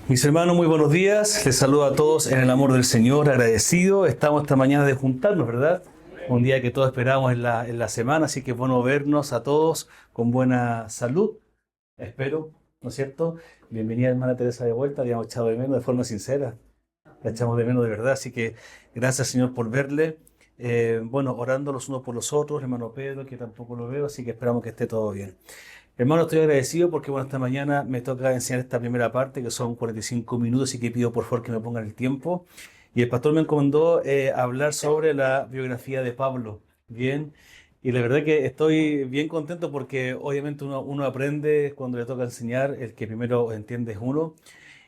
Mis hermanos, muy buenos días. Les saludo a todos en el amor del Señor, agradecido. Estamos esta mañana de juntarnos, ¿verdad? Un día que todos esperamos en la semana, así que es bueno vernos a todos con buena salud. Espero, ¿no es cierto? Bienvenida, hermana Teresa, de vuelta. Habíamos echado de menos de forma sincera. La echamos de menos de verdad, así que gracias, Señor, por verle. Bueno, orando los unos por los otros, hermano Pedro, que tampoco lo veo, así que esperamos que esté todo bien. Hermano, estoy agradecido porque, bueno, esta mañana me toca enseñar esta primera parte, que son 45 minutos, y que pido por favor que me pongan el tiempo. Y el pastor me encomendó hablar sobre la biografía de Pablo. Bien, y la verdad que estoy bien contento porque obviamente uno aprende cuando le toca enseñar, el que primero entiende es uno.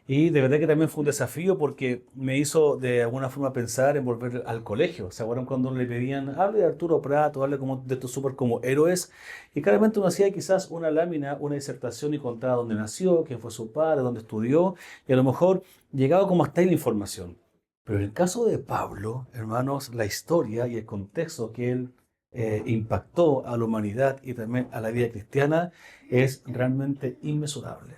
Y de verdad que también fue un desafío porque me hizo de alguna forma pensar en volver al colegio. ¿Se acuerdan cuando le pedían, hable de Arturo Prat, hable como, de estos súper como héroes? Y claramente uno hacía quizás una lámina, una disertación y contaba dónde nació, quién fue su padre, dónde estudió, y a lo mejor llegaba como hasta ahí la información. Pero en el caso de Pablo, hermanos, la historia y el contexto que él impactó a la humanidad y también a la vida cristiana es realmente inmesurable.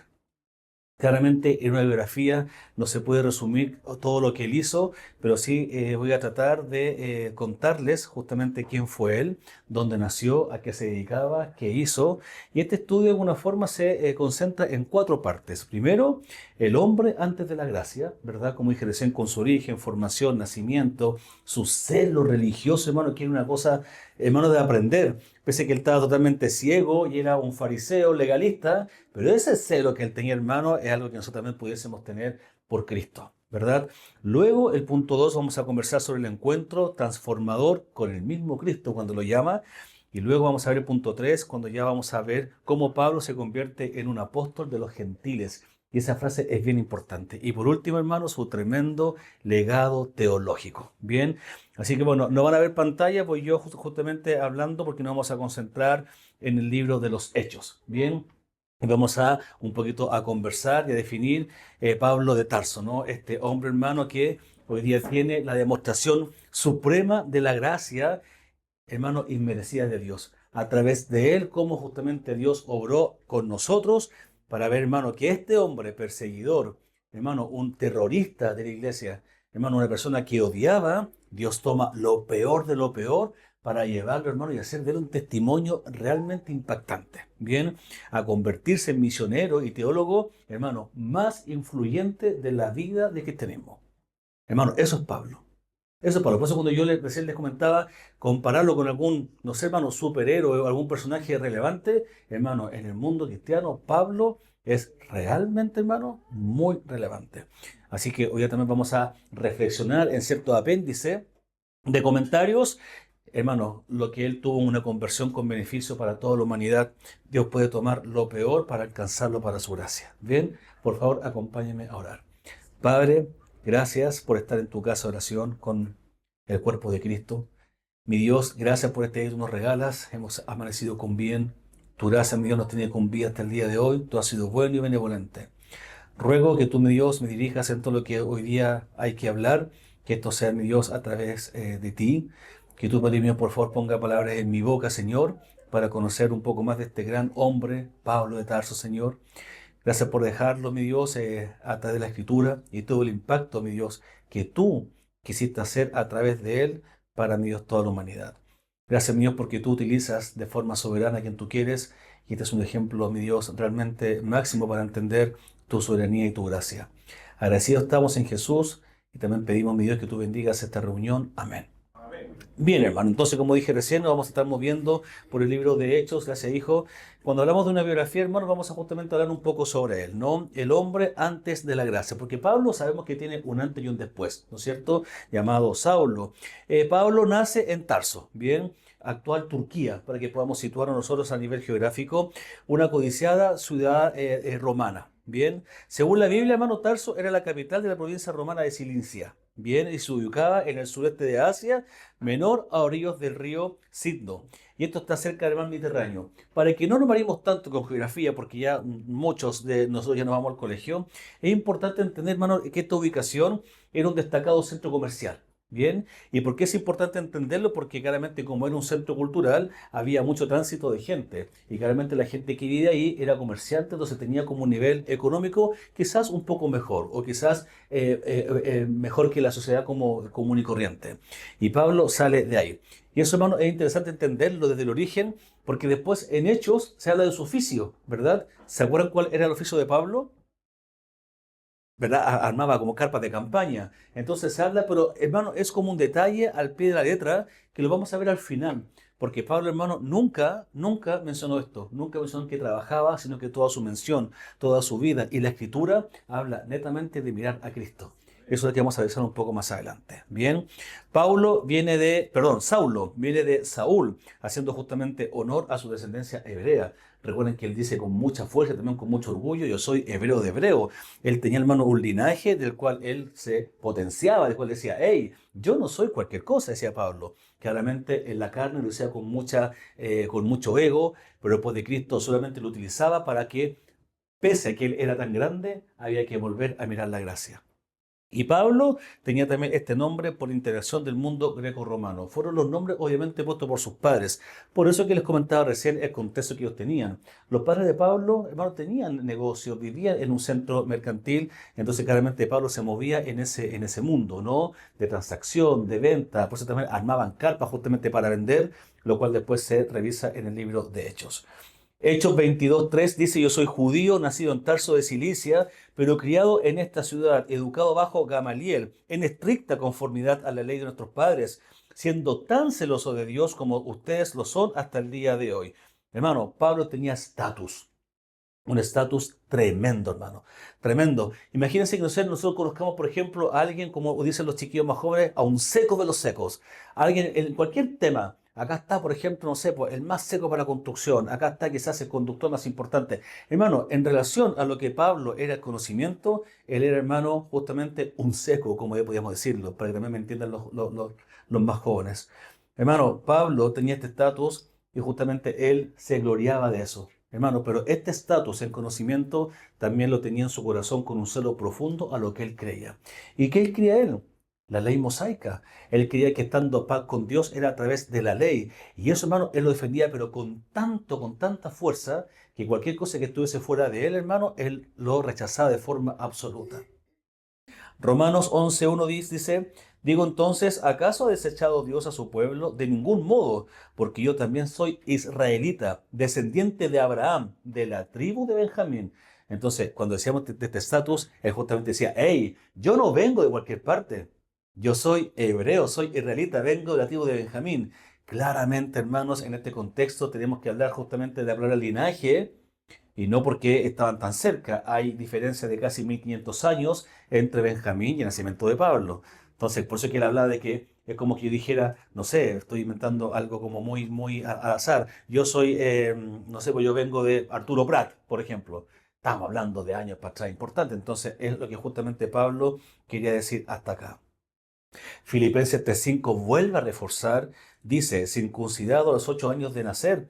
Claramente en una biografía no se puede resumir todo lo que él hizo, pero sí voy a tratar de contarles justamente quién fue él, dónde nació, a qué se dedicaba, qué hizo. Y este estudio de alguna forma se concentra en cuatro partes. Primero, el hombre antes de la gracia, ¿verdad? Como dije recién, con su origen, formación, nacimiento, su celo religioso, hermano, que era una cosa, hermano, de aprender. Pese a que él estaba totalmente ciego y era un fariseo legalista, pero ese celo que él tenía, hermano, es algo que nosotros también pudiésemos tener por Cristo, ¿verdad? Luego, el punto 2, vamos a conversar sobre el encuentro transformador con el mismo Cristo cuando lo llama. Y luego vamos a ver el punto 3, cuando ya vamos a ver cómo Pablo se convierte en un apóstol de los gentiles. Y esa frase es bien importante. Y por último, hermano, su tremendo legado teológico. Bien, así que bueno, no van a ver pantalla, pues yo justamente hablando porque nos vamos a concentrar en el libro de los Hechos. Bien. Y vamos a un poquito a conversar y a definir Pablo de Tarso, ¿no? Este hombre hermano que hoy día tiene la demostración suprema de la gracia, hermano, inmerecida de Dios. A través de él, cómo justamente Dios obró con nosotros para ver, hermano, que este hombre perseguidor, hermano, un terrorista de la iglesia, hermano, una persona que odiaba, Dios toma lo peor de lo peor para llevarlo, hermano, y hacer de él un testimonio realmente impactante. Bien, a convertirse en misionero y teólogo, hermano, más influyente de la vida de que tenemos. Hermano, eso es Pablo. Eso es Pablo. Por eso cuando yo recién les comentaba, compararlo con algún, no sé, hermano, superhéroe o algún personaje relevante, hermano, en el mundo cristiano, Pablo es realmente, hermano, muy relevante. Así que hoy también vamos a reflexionar en cierto apéndice de comentarios. Hermano, lo que él tuvo una conversión con beneficio para toda la humanidad, Dios puede tomar lo peor para alcanzarlo para su gracia. Bien, por favor, acompáñenme a orar. Padre, gracias por estar en tu casa de oración con el cuerpo de Cristo. Mi Dios, gracias por este día que tú nos regalas. Hemos amanecido con bien. Tu gracia, mi Dios, nos tiene con vida hasta el día de hoy. Tú has sido bueno y benevolente. Ruego que tú, mi Dios, me dirijas en todo lo que hoy día hay que hablar, que esto sea, mi Dios, a través de ti. Que tú, Padre mío, por favor, ponga palabras en mi boca, Señor, para conocer un poco más de este gran hombre, Pablo de Tarso, Señor. Gracias por dejarlo, mi Dios, a través de la Escritura y todo el impacto, mi Dios, que tú quisiste hacer a través de él para, mi Dios, toda la humanidad. Gracias, mi Dios, porque tú utilizas de forma soberana a quien tú quieres y este es un ejemplo, mi Dios, realmente máximo para entender tu soberanía y tu gracia. Agradecidos estamos en Jesús y también pedimos, mi Dios, que tú bendigas esta reunión. Amén. Bien, hermano, entonces, como dije recién, nos vamos a estar moviendo por el libro de Hechos, gracias, hijo. Cuando hablamos de una biografía, hermano, vamos a justamente hablar un poco sobre él, ¿no? El hombre antes de la gracia, porque Pablo sabemos que tiene un antes y un después, ¿no es cierto? Llamado Saulo. Pablo nace en Tarso, ¿bien? Actual Turquía, para que podamos situarnos nosotros a nivel geográfico, una codiciada ciudad romana, ¿bien? Según la Biblia, hermano, Tarso era la capital de la provincia romana de Cilicia. Bien, y se ubicaba en el sureste de Asia, menor a orillos del río Sidno. Y esto está cerca del mar Mediterráneo. Para que no nos mareemos tanto con geografía, porque ya muchos de nosotros ya nos vamos al colegio, es importante entender, hermano, que esta ubicación era un destacado centro comercial. Bien, ¿y por qué es importante entenderlo? Porque claramente como era un centro cultural, había mucho tránsito de gente y claramente la gente que vivía ahí era comerciante, entonces tenía como un nivel económico quizás un poco mejor o quizás mejor que la sociedad como común y corriente. Y Pablo sale de ahí. Y eso, hermano, es interesante entenderlo desde el origen, porque después en Hechos se habla de su oficio, ¿verdad? ¿Se acuerdan cuál era el oficio de Pablo? ¿Verdad? Armaba como carpas de campaña. Entonces se habla, pero hermano, es como un detalle al pie de la letra que lo vamos a ver al final. Porque Pablo, hermano, nunca mencionó esto, nunca mencionó que trabajaba, sino que toda su mención, toda su vida y la escritura habla netamente de mirar a Cristo. Eso es lo que vamos a ver un poco más adelante. Bien, Saulo viene de Saúl, haciendo justamente honor a su descendencia hebrea. Recuerden que él dice con mucha fuerza, también con mucho orgullo, yo soy hebreo de hebreo. Él tenía, hermano, un linaje del cual él se potenciaba, del cual decía, hey, yo no soy cualquier cosa, decía Pablo. Claramente en la carne lo decía con mucho ego, pero después de Cristo solamente lo utilizaba para que, pese a que él era tan grande, había que volver a mirar la gracia. Y Pablo tenía también este nombre por interacción del mundo greco-romano. Fueron los nombres obviamente puestos por sus padres. Por eso que les comentaba recién el contexto que ellos tenían. Los padres de Pablo, hermano, tenían negocios, vivían en un centro mercantil, entonces claramente Pablo se movía en ese mundo, ¿no? De transacción, de venta, por eso también armaban carpas justamente para vender, lo cual después se revisa en el libro de Hechos. Hechos 22:3 dice, yo soy judío, nacido en Tarso de Cilicia, pero criado en esta ciudad, educado bajo Gamaliel, en estricta conformidad a la ley de nuestros padres, siendo tan celoso de Dios como ustedes lo son hasta el día de hoy. Hermano, Pablo tenía estatus. Un estatus tremendo, hermano. Tremendo. Imagínense que nosotros conozcamos, por ejemplo, a alguien, como dicen los chiquillos más jóvenes, a un seco de los secos. Alguien en cualquier tema. Acá está, por ejemplo, no sé, pues, el más seco para construcción. Acá está quizás el conductor más importante. Hermano, en relación a lo que Pablo era el conocimiento, él era, hermano, justamente un seco, como ya podríamos decirlo, para que también me entiendan los más jóvenes. Hermano, Pablo tenía este estatus y justamente él se gloriaba de eso. Hermano, pero este estatus en conocimiento también lo tenía en su corazón con un celo profundo a lo que él creía. ¿Y qué él creía él? La ley mosaica. Él creía que estando paz con Dios era a través de la ley. Y eso, hermano, él lo defendía, pero con tanta fuerza, que cualquier cosa que estuviese fuera de él, hermano, él lo rechazaba de forma absoluta. Romanos 11:1 dice, digo entonces, ¿acaso ha desechado Dios a su pueblo? De ningún modo, porque yo también soy israelita, descendiente de Abraham, de la tribu de Benjamín. Entonces, cuando decíamos de este estatus, él justamente decía, hey, yo no vengo de cualquier parte, yo soy hebreo, soy israelita, vengo de la tribu de Benjamín. Claramente, hermanos, en este contexto tenemos que hablar justamente de hablar del linaje y no porque estaban tan cerca. Hay diferencia de casi 1500 años entre Benjamín y el nacimiento de Pablo. Entonces, por eso que él habla de que es como que yo dijera, no sé, estoy inventando algo como muy al azar. Yo soy, no sé, pues yo vengo de Arturo Prat, por ejemplo. Estamos hablando de años para atrás, importante. Entonces, es lo que justamente Pablo quería decir hasta acá. Filipenses 3:5 vuelve a reforzar, dice, circuncidado a los 8 años de nacer,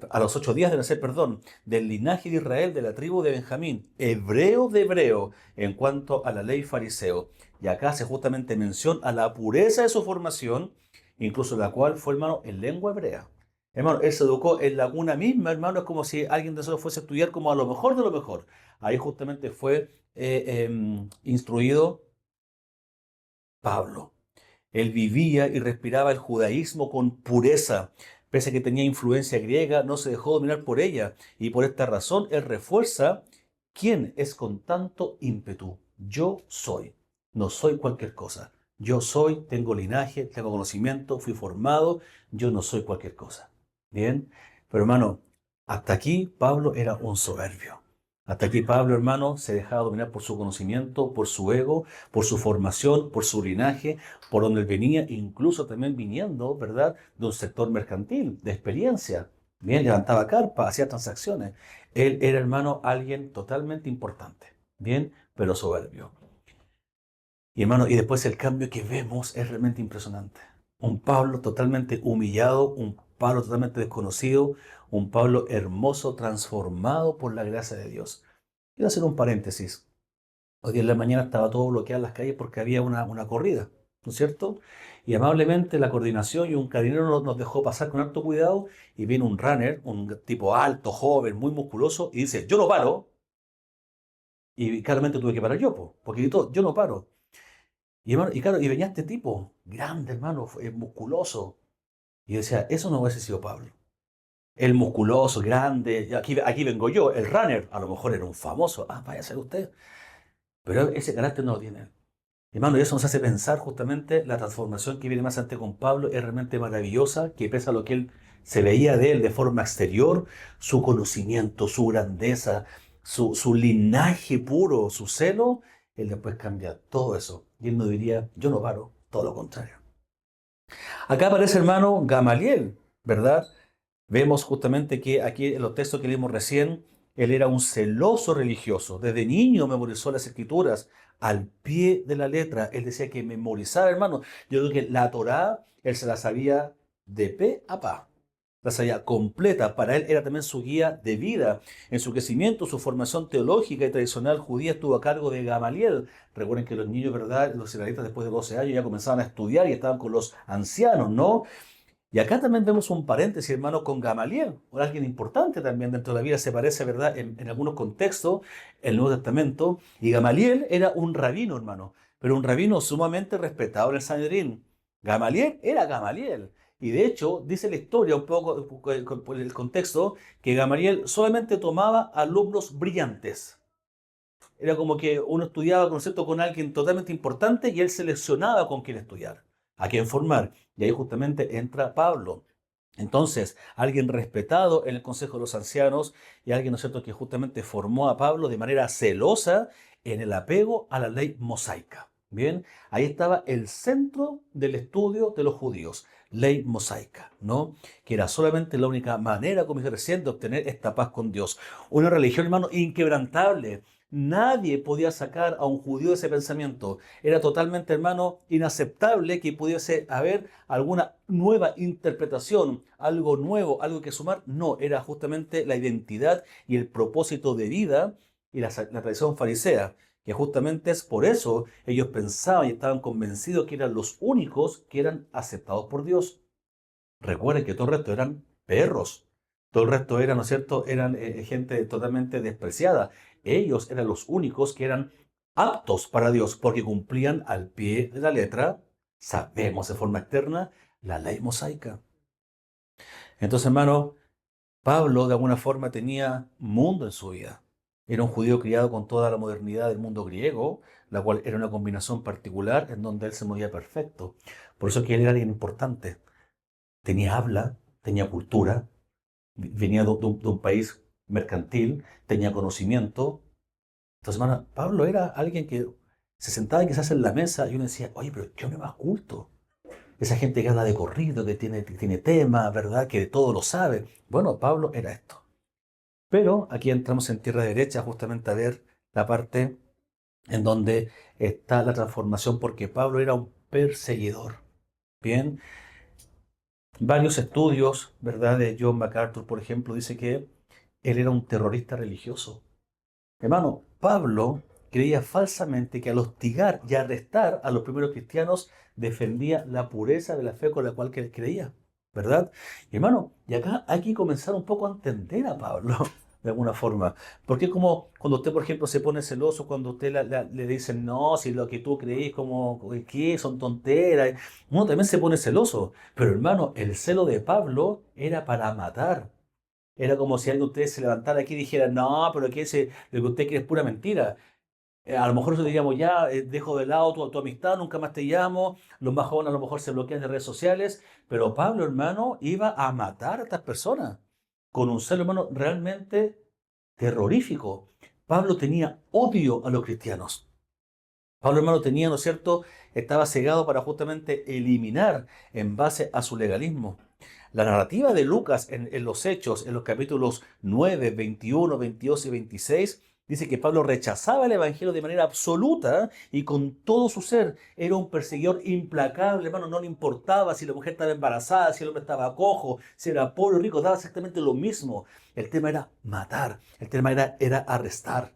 a los 8 días de nacer, perdón, del linaje de Israel, de la tribu de Benjamín, hebreo de hebreo, en cuanto a la ley fariseo. Y acá hace justamente mención a la pureza de su formación, incluso la cual fue, hermano, en lengua hebrea. Hermano, él se educó en la cuna misma, hermano, es como si alguien de nosotros fuese a estudiar como a lo mejor de lo mejor. Ahí justamente fue instruido Pablo. Él vivía y respiraba el judaísmo con pureza. Pese a que tenía influencia griega, no se dejó dominar por ella. Y por esta razón, él refuerza quién es con tanto ímpetu. Yo soy. No soy cualquier cosa. Yo soy, tengo linaje, tengo conocimiento, fui formado. Yo no soy cualquier cosa. Bien. Pero hermano, hasta aquí Pablo era un soberbio. Hasta aquí Pablo, hermano, se dejaba dominar por su conocimiento, por su ego, por su formación, por su linaje, por donde él venía, incluso también viniendo, ¿verdad?, de un sector mercantil, de experiencia. Bien, levantaba carpa, hacía transacciones. Él era, hermano, alguien totalmente importante, bien, pero soberbio. Y hermano, y después el cambio que vemos es realmente impresionante. Un Pablo totalmente humillado, un Pablo totalmente desconocido, un Pablo hermoso, transformado por la gracia de Dios. Quiero hacer un paréntesis. Hoy día en la mañana estaba todo bloqueado en las calles porque había una corrida. ¿no es cierto? Y amablemente la coordinación y un carabinero nos dejó pasar con harto cuidado y viene un runner, un tipo alto, joven, muy musculoso, y dice, yo no paro, y claramente tuve que parar yo, po, porque gritó, yo no paro. Y, hermano, y claro, y venía este tipo, grande hermano, musculoso, y yo decía, eso no hubiese sido Pablo. El musculoso, grande, y aquí vengo yo, el runner, a lo mejor era un famoso, vaya a ser usted, pero ese carácter no lo tiene él. Hermano, y eso nos hace pensar justamente la transformación que viene más adelante con Pablo es realmente maravillosa, que pese a lo que él se veía de él de forma exterior, su conocimiento, su grandeza, su linaje puro, su celo, él después cambia todo eso. Y él no diría, yo no paro, todo lo contrario. Acá aparece, hermano, Gamaliel, ¿verdad? Vemos justamente que aquí en los textos que leímos recién, él era un celoso religioso. Desde niño memorizó las escrituras al pie de la letra. Él decía que memorizaba, hermano. Yo creo que la Torá, él se la sabía de pe a pa. La sabía completa. Para él era también su guía de vida. En su crecimiento, su formación teológica y tradicional judía estuvo a cargo de Gamaliel. Recuerden que los niños, ¿verdad? Los israelitas después de 12 años ya comenzaban a estudiar y estaban con los ancianos, ¿no? Y acá también vemos un paréntesis, hermano, con Gamaliel, o alguien importante también dentro de la vida, se parece, ¿verdad?, en algunos contextos, el Nuevo Testamento. Y Gamaliel era un rabino, hermano, pero un rabino sumamente respetado en el Sanedrín. Gamaliel era Gamaliel. Y de hecho, dice la historia, un poco por el contexto, que Gamaliel solamente tomaba alumnos brillantes. Era como que uno estudiaba concepto con alguien totalmente importante y él seleccionaba con quién estudiar, a quién formar. Y ahí justamente entra Pablo. Entonces, alguien respetado en el Consejo de los Ancianos y alguien, ¿no es cierto?, que justamente formó a Pablo de manera celosa en el apego a la ley mosaica. Bien, ahí estaba el centro del estudio de los judíos, ley mosaica, ¿no? Que era solamente la única manera, como dije recién, de obtener esta paz con Dios. Una religión, hermano, inquebrantable. Nadie podía sacar a un judío de ese pensamiento. Era totalmente, hermano, inaceptable que pudiese haber alguna nueva interpretación, algo nuevo, algo que sumar. No, era justamente la identidad y el propósito de vida y la tradición farisea, que justamente es por eso ellos pensaban y estaban convencidos que eran los únicos que eran aceptados por Dios. Recuerden que todo el resto eran perros. Todo el resto eran, ¿no es cierto?, eran gente totalmente despreciada. Ellos eran los únicos que eran aptos para Dios porque cumplían al pie de la letra, sabemos de forma externa, la ley mosaica. Entonces, hermano, Pablo de alguna forma tenía mundo en su vida. Era un judío criado con toda la modernidad del mundo griego, la cual era una combinación particular en donde él se movía perfecto. Por eso que él era alguien importante. Tenía habla, tenía cultura, venía de un país mercantil, tenía conocimiento. Entonces, hermano, Pablo era alguien que se sentaba quizás en la mesa y uno decía, oye, pero qué hombre más culto. Esa gente que habla de corrido, que tiene tema, ¿verdad? Que de todo lo sabe. Bueno, Pablo era esto. Pero aquí entramos en tierra derecha justamente a ver la parte en donde está la transformación, porque Pablo era un perseguidor. Bien, varios estudios, ¿verdad? De John MacArthur, por ejemplo, dice que él era un terrorista religioso. Hermano, Pablo creía falsamente que al hostigar y arrestar a los primeros cristianos defendía la pureza de la fe con la cual que él creía, ¿verdad? Y hermano, y acá hay que comenzar un poco a entender a Pablo, de alguna forma. Porque es como cuando usted, por ejemplo, se pone celoso cuando usted le dicen, no, si lo que tú creís como, ¿qué? Son tonteras. Uno también se pone celoso. Pero hermano, el celo de Pablo era para matar. Era como si alguien de ustedes se levantara aquí y dijera, no, pero lo que usted cree es pura mentira. A lo mejor eso diríamos, ya, dejo de lado tu amistad, nunca más te llamo. Los más jóvenes a lo mejor se bloquean de redes sociales. Pero Pablo, hermano, iba a matar a estas personas con un celo, hermano, realmente terrorífico. Pablo tenía odio a los cristianos. Pablo, hermano, tenía, ¿no es cierto?, estaba cegado para justamente eliminar en base a su legalismo. La narrativa de Lucas en los Hechos, en los capítulos 9, 21, 22 y 26, dice que Pablo rechazaba el Evangelio de manera absoluta y con todo su ser. Era un perseguidor implacable, hermano, no le importaba si la mujer estaba embarazada, si el hombre estaba cojo, si era pobre o rico, daba exactamente lo mismo. El tema era matar, el tema era arrestar.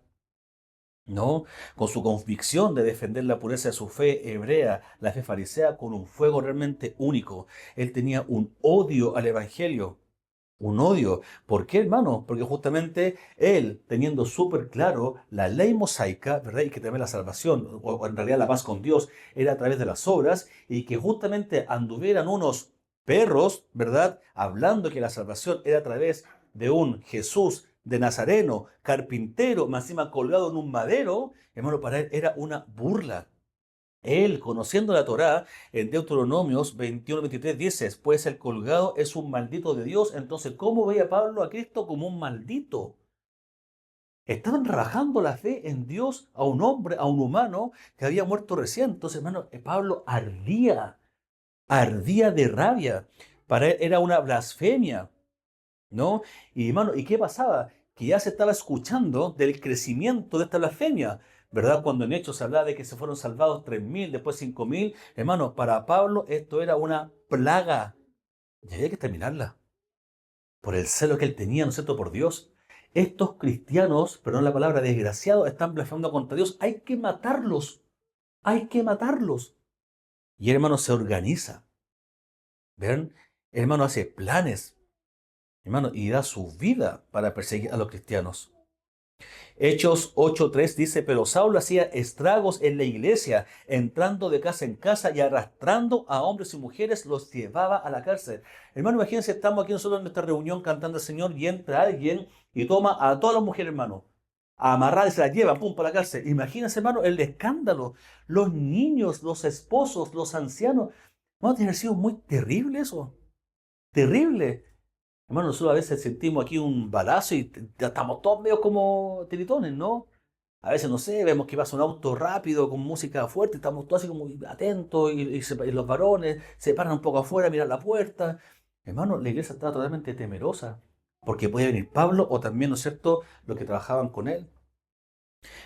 ¿no? Con su convicción de defender la pureza de su fe hebrea, la fe farisea, con un fuego realmente único. Él tenía un odio al Evangelio. Un odio. ¿Por qué, hermano? Porque justamente él, teniendo súper claro la ley mosaica, ¿verdad? Y que también la salvación, o en realidad la paz con Dios, era a través de las obras, y que justamente anduvieran unos perros, ¿verdad? Hablando que la salvación era a través de un Jesús de Nazareno, carpintero, más encima colgado en un madero, hermano, para él era una burla. Él, conociendo la Torá, en Deuteronomios 21-23 dice, pues el colgado es un maldito de Dios. Entonces, ¿cómo veía Pablo a Cristo como un maldito? Estaban rajando la fe en Dios a un hombre, a un humano que había muerto recién. Entonces, hermano, Pablo ardía de rabia. Para él era una blasfemia, ¿no? Y hermano, ¿y qué pasaba? Que ya se estaba escuchando del crecimiento de esta blasfemia, ¿verdad? Cuando en Hechos se hablaba de que se fueron salvados 3.000, después 5.000, hermano, para Pablo esto era una plaga y había que terminarla por el celo que él tenía, ¿no es cierto?, por Dios. Estos cristianos, perdón la palabra, desgraciados, están blasfemando contra Dios. Hay que matarlos, hay que matarlos. Y el hermano se organiza, ¿ven? El hermano hace planes, hermano, y da su vida para perseguir a los cristianos. Hechos 8:3 dice, pero Saulo hacía estragos en la iglesia, entrando de casa en casa y arrastrando a hombres y mujeres, los llevaba a la cárcel. Hermano, imagínense, estamos aquí nosotros en nuestra reunión cantando al Señor y entra alguien y toma a todas las mujeres, hermano, amarradas y se las lleva, pum, para la cárcel. Imagínense, hermano, el escándalo. Los niños, los esposos, los ancianos. No, tiene que haber sido muy terrible eso. Terrible. Hermano, nosotros a veces sentimos aquí un balazo y ya estamos todos medio como tiritones, ¿no? A veces, no sé, vemos que pasa un auto rápido con música fuerte, estamos todos así como atentos y los varones se paran un poco afuera a mirar la puerta. Hermano, la iglesia estaba totalmente temerosa porque podía venir Pablo o también, ¿no es cierto?, los que trabajaban con él.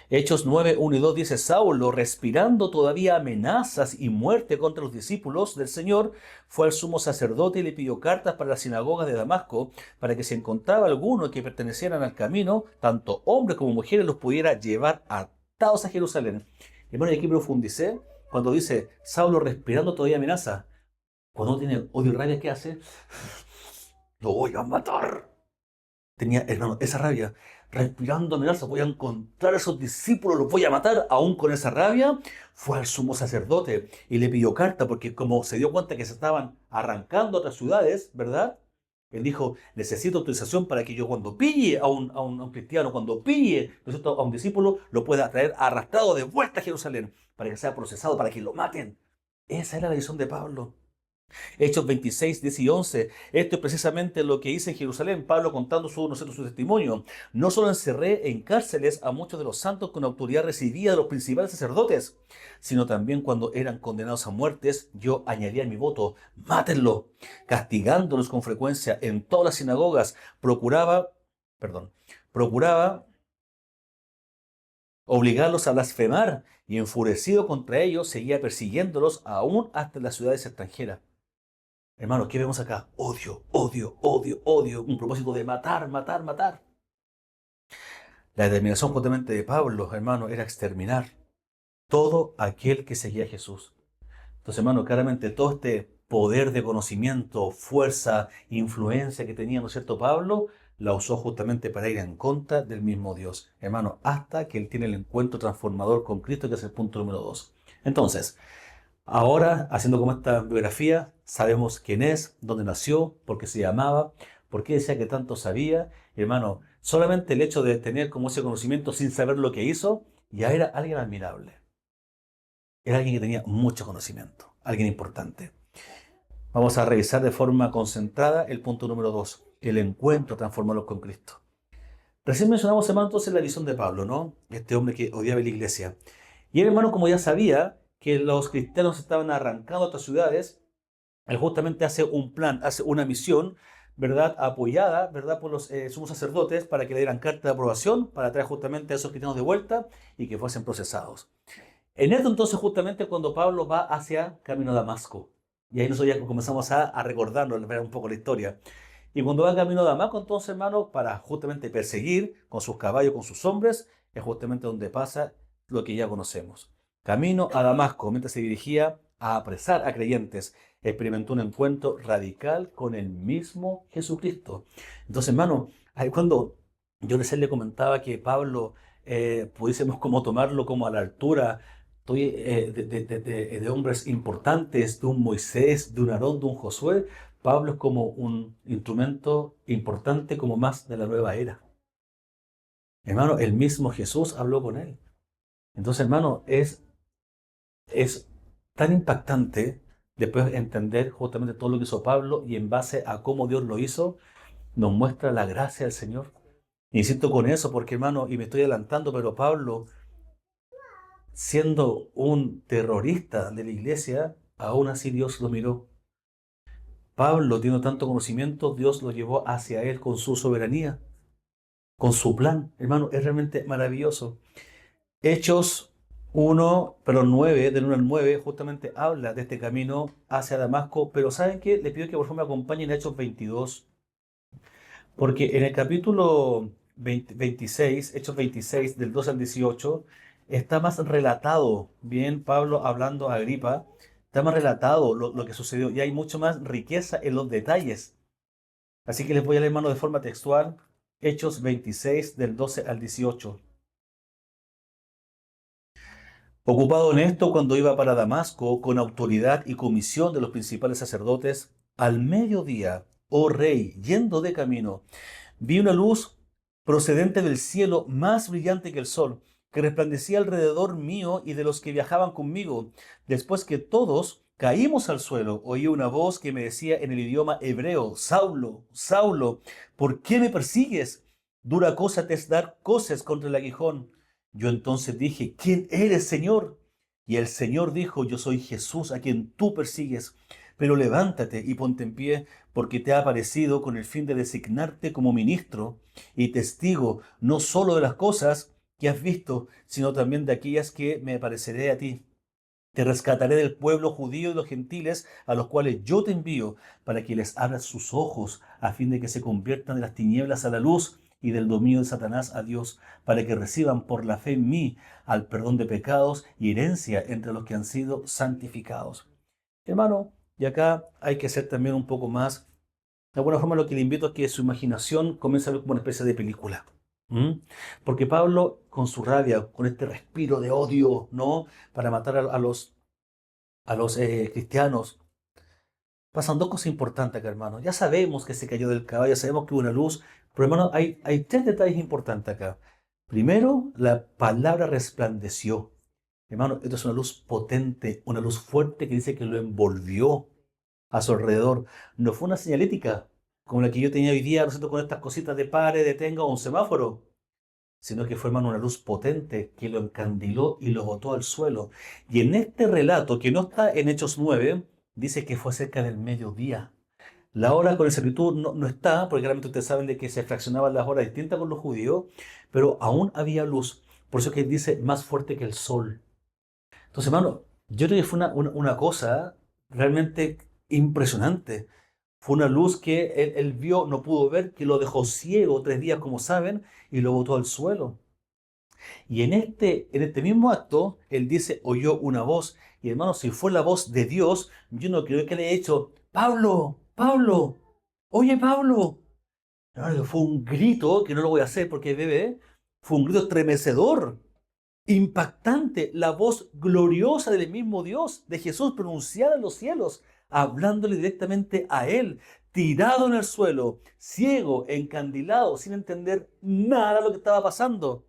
Hechos 9:1 y 2 dice, Saulo, respirando todavía amenazas y muerte contra los discípulos del Señor, fue al sumo sacerdote y le pidió cartas para las sinagogas de Damasco, para que si encontraba alguno que pertenecieran al camino, tanto hombres como mujeres los pudiera llevar atados a Jerusalén. Hermano, y aquí profundicé cuando dice, Saulo respirando todavía amenaza. Cuando uno tiene odio y rabia, ¿qué hace? Lo voy a matar. Tenía, hermano, esa rabia, respirando amenaza, voy a encontrar a esos discípulos, los voy a matar, aún con esa rabia, fue al sumo sacerdote y le pidió carta, porque como se dio cuenta que se estaban arrancando a otras ciudades, ¿verdad? Él dijo, necesito autorización para que yo cuando pille a un cristiano, cuando pille, ¿no es cierto?, a un discípulo, lo pueda traer arrastrado de vuelta a Jerusalén, para que sea procesado, para que lo maten. Esa era la visión de Pablo. Hechos 26, 10 y 11. Esto es precisamente lo que hice en Jerusalén, Pablo contando su testimonio. No solo encerré en cárceles a muchos de los santos con autoridad recibida de los principales sacerdotes, sino también cuando eran condenados a muertes, yo añadía mi voto, mátenlo, castigándolos con frecuencia en todas las sinagogas. Procuraba obligarlos a blasfemar y enfurecido contra ellos seguía persiguiéndolos aún hasta las ciudades extranjeras. Hermano, ¿qué vemos acá? Odio, odio, odio, odio. Un propósito de matar, matar, matar. La determinación justamente de Pablo, hermano, era exterminar todo aquel que seguía a Jesús. Entonces, hermano, claramente todo este poder de conocimiento, fuerza, influencia que tenía, ¿no es cierto?, Pablo, la usó justamente para ir en contra del mismo Dios. Hermano, hasta que él tiene el encuentro transformador con Cristo, que es el punto número 2. Entonces, ahora, haciendo como esta biografía, sabemos quién es, dónde nació, por qué se llamaba, por qué decía que tanto sabía. Hermano, solamente el hecho de tener como ese conocimiento sin saber lo que hizo, ya era alguien admirable. Era alguien que tenía mucho conocimiento, alguien importante. Vamos a revisar de forma concentrada el punto número 2, el encuentro transformador con Cristo. Recién mencionamos, hermano, entonces la visión de Pablo, ¿no? Este hombre que odiaba la iglesia. Y el hermano, como ya sabía que los cristianos estaban arrancando a otras ciudades, él justamente hace un plan, hace una misión, ¿verdad?, apoyada, ¿verdad?, por los sumos sacerdotes para que le dieran carta de aprobación para traer justamente a esos cristianos de vuelta y que fuesen procesados. En esto entonces justamente cuando Pablo va hacia camino a Damasco, y ahí nosotros ya comenzamos a recordarnos, a ver un poco la historia. Y cuando va camino a Damasco, entonces, hermano, para justamente perseguir con sus caballos, con sus hombres, es justamente donde pasa lo que ya conocemos. Camino a Damasco, mientras se dirigía a apresar a creyentes, experimentó un encuentro radical con el mismo Jesucristo. Entonces, hermano, ahí cuando yo recién le comentaba que Pablo pudiésemos como tomarlo como a la altura de hombres importantes, de un Moisés, de un Aarón, de un Josué. Pablo es como un instrumento importante como más de la nueva era. Hermano, el mismo Jesús habló con él. Entonces, hermano, es tan impactante después entender justamente todo lo que hizo Pablo y en base a cómo Dios lo hizo, nos muestra la gracia del Señor. Insisto con eso porque, hermano, y me estoy adelantando, pero Pablo, siendo un terrorista de la iglesia, aún así Dios lo miró. Pablo, teniendo tanto conocimiento, Dios lo llevó hacia él con su soberanía, con su plan. Hermano, es realmente maravilloso. Hechos 9, del 1 al 9, justamente habla de este camino hacia Damasco, pero ¿saben qué? Les pido que por favor me acompañen a Hechos 22, porque en el capítulo 26, Hechos 26, del 2 al 18, está más relatado, bien Pablo hablando a Agripa, está más relatado lo que sucedió y hay mucho más riqueza en los detalles. Así que les voy a leer, hermano, de forma textual, Hechos 26, del 12 al 18. Ocupado en esto, cuando iba para Damasco, con autoridad y comisión de los principales sacerdotes, al mediodía, oh rey, yendo de camino, vi una luz procedente del cielo más brillante que el sol, que resplandecía alrededor mío y de los que viajaban conmigo. Después que todos caímos al suelo, oí una voz que me decía en el idioma hebreo: Saulo, Saulo, ¿por qué me persigues? Dura cosa te es dar coces contra el aguijón. Yo entonces dije: ¿Quién eres, Señor? Y el Señor dijo: Yo soy Jesús, a quien tú persigues. Pero levántate y ponte en pie, porque te ha aparecido con el fin de designarte como ministro y testigo no solo de las cosas que has visto, sino también de aquellas que me apareceré a ti. Te rescataré del pueblo judío y los gentiles a los cuales yo te envío, para que les abras sus ojos, a fin de que se conviertan de las tinieblas a la luz y del dominio de Satanás a Dios, para que reciban por la fe en mí al perdón de pecados y herencia entre los que han sido santificados. Hermano, y acá hay que ser también un poco más. De alguna forma lo que le invito es que su imaginación comience a ver como una especie de película. ¿Mm? Porque Pablo, con su rabia, con este respiro de odio, ¿no? Para matar a los cristianos, pasan dos cosas importantes acá, hermano. Ya sabemos que se cayó del caballo, ya sabemos que hubo una luz, pero hermano, hay tres detalles importantes acá. Primero, la palabra resplandeció. Hermano, esto es una luz potente, una luz fuerte que dice que lo envolvió a su alrededor. No fue una señalética como la que yo tenía hoy día, ¿no es cierto?, con estas cositas de pare, detenga o un semáforo, sino que fue, hermano, una luz potente que lo encandiló y lo botó al suelo. Y en este relato, que no está en Hechos 9, dice que fue cerca del mediodía. La hora con exactitud no está, porque claramente ustedes saben de que se fraccionaban las horas distintas con los judíos, pero aún había luz. Por eso que dice más fuerte que el sol. Entonces, hermano, yo creo que fue una cosa realmente impresionante. Fue una luz que él vio, no pudo ver, que lo dejó ciego 3 días, como saben, y lo botó al suelo. Y en este mismo acto, él dice: oyó una voz. Y hermano, si fue la voz de Dios, yo no creo que le haya dicho: Pablo, Pablo, oye, Pablo. No, fue un grito, que no lo voy a hacer porque bebé, fue un grito estremecedor, impactante, la voz gloriosa del mismo Dios, de Jesús pronunciada en los cielos, hablándole directamente a él, tirado en el suelo, ciego, encandilado, sin entender nada de lo que estaba pasando.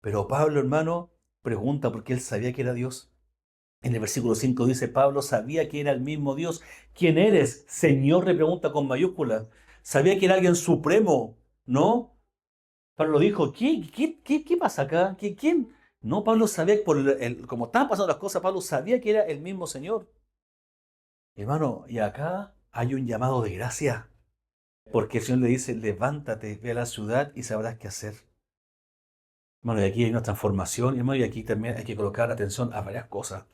Pero Pablo, hermano, pregunta porque él sabía que era Dios. En el versículo 5 dice: Pablo sabía que era el mismo Dios. ¿Quién eres? Señor, le pregunta con mayúsculas. Sabía que era alguien supremo, ¿no? Pablo dijo: ¿Qué pasa acá? ¿Quién? No, Pablo sabía que como estaban pasando las cosas, Pablo sabía que era el mismo Señor. Hermano, y acá hay un llamado de gracia, porque el Señor le dice: levántate, ve a la ciudad y sabrás qué hacer. Hermano, y aquí hay una transformación, hermano, y aquí también hay que colocar atención a varias cosas,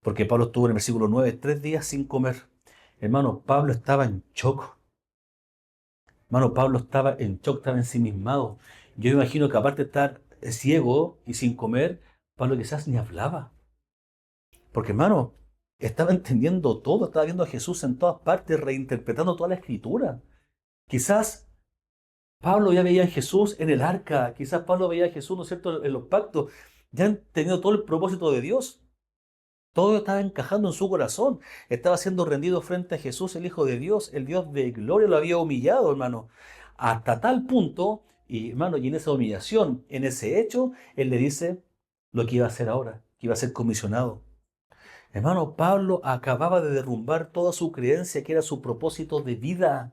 porque Pablo estuvo en el versículo 9 3 días sin comer. Hermano, Pablo estaba en shock. Hermano, Pablo estaba en shock, estaba ensimismado. Yo me imagino que aparte de estar ciego y sin comer, Pablo quizás ni hablaba. Porque, hermano, estaba entendiendo todo, estaba viendo a Jesús en todas partes, reinterpretando toda la escritura. Quizás Pablo ya veía a Jesús en el arca, quizás Pablo veía a Jesús, ¿no es cierto?, en los pactos, ya entendiendo todo el propósito de Dios. Todo estaba encajando en su corazón. Estaba siendo rendido frente a Jesús, el Hijo de Dios. El Dios de gloria lo había humillado, hermano. Hasta tal punto, y hermano, y en esa humillación, en ese hecho, Él le dice lo que iba a hacer ahora, que iba a ser comisionado. Hermano, Pablo acababa de derrumbar toda su creencia, que era su propósito de vida.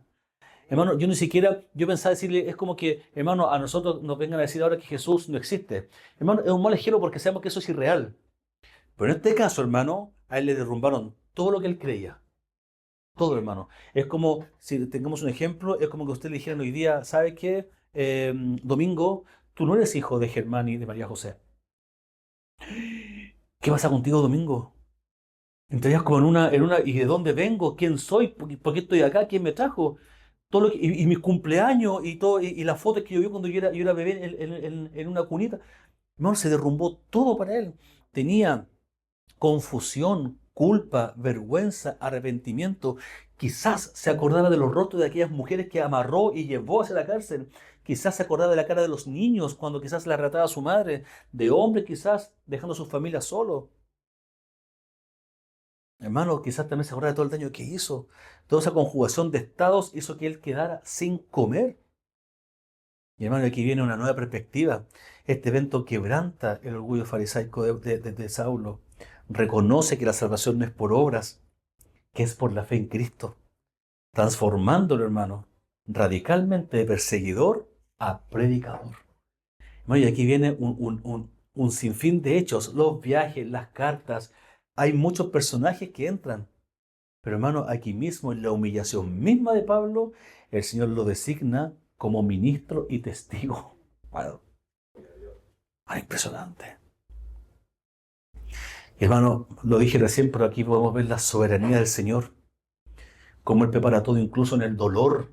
Hermano, yo ni siquiera, yo pensaba decirle, es como que, hermano, a nosotros nos vengan a decir ahora que Jesús no existe. Hermano, es un mal ejemplo porque sabemos que eso es irreal. Pero en este caso, hermano, a él le derrumbaron todo lo que él creía. Todo, hermano. Es como, si tengamos un ejemplo, es como que usted le dijeran hoy día, ¿sabe qué? Domingo, tú no eres hijo de Germán y de María José. ¿Qué pasa contigo, Domingo? Entrarías como ¿y de dónde vengo? ¿Quién soy? ¿Por qué estoy acá? ¿Quién me trajo? Y mis cumpleaños y todo, y las fotos que yo vi cuando yo era bebé en una cunita. Hermano, se derrumbó todo para él. Tenía confusión, culpa, vergüenza, arrepentimiento. Quizás se acordaba de los rostros de aquellas mujeres que amarró y llevó hacia la cárcel. Quizás se acordaba de la cara de los niños cuando quizás la arrebataba a su madre. De hombre quizás dejando a su familia solo. Hermano, quizás también se acordaba de todo el daño que hizo. Toda esa conjugación de estados hizo que él quedara sin comer. Y hermano, aquí viene una nueva perspectiva. Este evento quebranta el orgullo farisaico de Saulo. Reconoce que la salvación no es por obras, que es por la fe en Cristo, transformándolo, hermano, radicalmente de perseguidor a predicador. Hermano, y aquí viene un sinfín de hechos, los viajes, las cartas. Hay muchos personajes que entran. Pero hermano, aquí mismo, en la humillación misma de Pablo, el Señor lo designa como ministro y testigo. Wow, impresionante. Hermano, lo dije recién, pero aquí podemos ver la soberanía del Señor, cómo Él prepara todo, incluso en el dolor.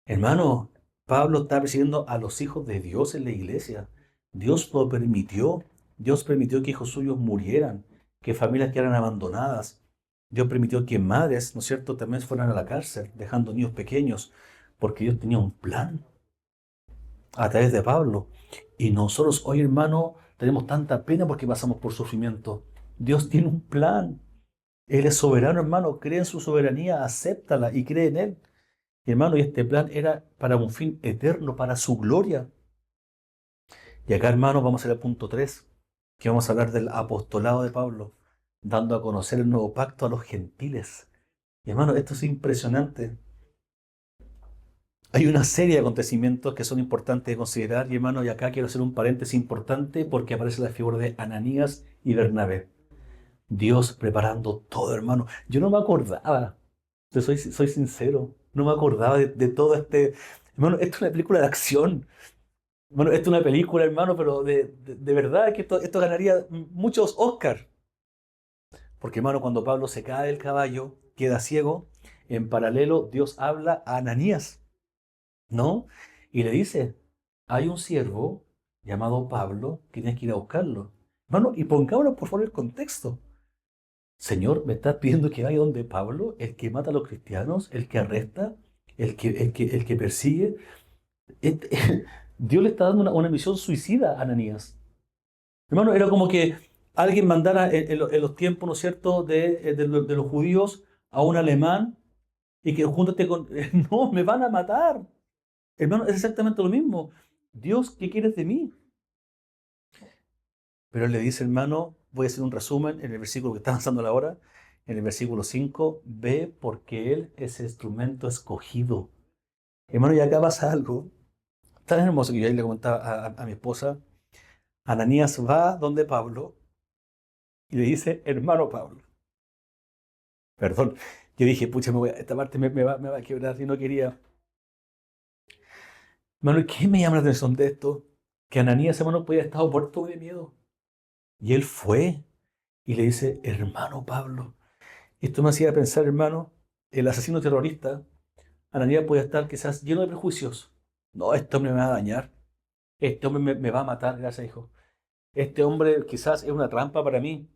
Hermano, Pablo está persiguiendo a los hijos de Dios en la iglesia. Dios lo permitió. Dios permitió que hijos suyos murieran, que familias quedaran abandonadas. Dios permitió que madres, ¿no es cierto?, también fueran a la cárcel, dejando niños pequeños, porque Dios tenía un plan a través de Pablo. Y nosotros hoy, hermano, tenemos tanta pena porque pasamos por sufrimiento. Dios tiene un plan. Él es soberano, hermano. Cree en su soberanía, acéptala y cree en Él. Hermano, y este plan era para un fin eterno, para su gloria. Y acá, hermano, vamos a ir al punto 3, que vamos a hablar del apostolado de Pablo, dando a conocer el nuevo pacto a los gentiles. Y hermano, esto es impresionante. Hay una serie de acontecimientos que son importantes de considerar, y hermano, y acá quiero hacer un paréntesis importante porque aparece la figura de Ananías y Bernabé. Dios preparando todo, hermano. Yo no me acordaba, soy sincero, no me acordaba de todo este. Hermano, esto es una película de acción. Bueno, esto es una película, hermano, pero de verdad que esto ganaría muchos Oscars. Porque, hermano, cuando Pablo se cae del caballo, queda ciego, en paralelo Dios habla a Ananías, ¿no? Y le dice, hay un siervo llamado Pablo que tienes que ir a buscarlo. Hermano, y pongámonos por favor el contexto. Señor, ¿me estás pidiendo que vaya donde Pablo, el que mata a los cristianos, el que arresta, el que persigue? Dios le está dando una misión suicida a Ananías. Hermano, era como que alguien mandara en los tiempos, ¿no es cierto?, de los judíos a un alemán y que júntate con. No, me van a matar. Hermano, es exactamente lo mismo. Dios, ¿qué quieres de mí? Pero él le dice, hermano, voy a hacer un resumen en el versículo que está avanzando la hora. En el versículo 5, ve porque él es el instrumento escogido. Hermano, y acá pasa algo tan hermoso que yo ahí le comentaba a mi esposa. Ananías va donde Pablo y le dice, hermano Pablo. Perdón, yo dije, pucha, esta parte me va a quebrar y no quería. Hermano, ¿qué me llama la atención de esto? Que Ananías, hermano, podía haber estado muerto de miedo. Y él fue y le dice, hermano Pablo. Esto me hacía pensar, hermano, el asesino terrorista, Ananías puede estar quizás lleno de prejuicios. No, esto me va a dañar. este hombre me va a matar, gracias hijo. Este hombre quizás es una trampa para mí.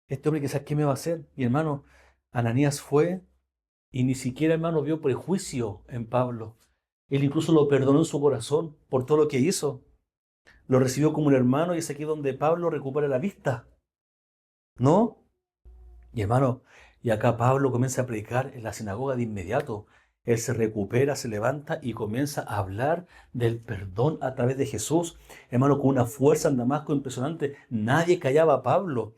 Este hombre quizás, ¿qué me va a hacer? Y hermano, Ananías fue y ni siquiera, hermano, vio prejuicio en Pablo. Él incluso lo perdonó en su corazón por todo lo que hizo. Lo recibió como un hermano y es aquí donde Pablo recupera la vista, ¿no? Y hermano, y acá Pablo comienza a predicar en la sinagoga de inmediato. Él se recupera, se levanta y comienza a hablar del perdón a través de Jesús. Hermano, con una fuerza en Damasco impresionante. Nadie callaba a Pablo.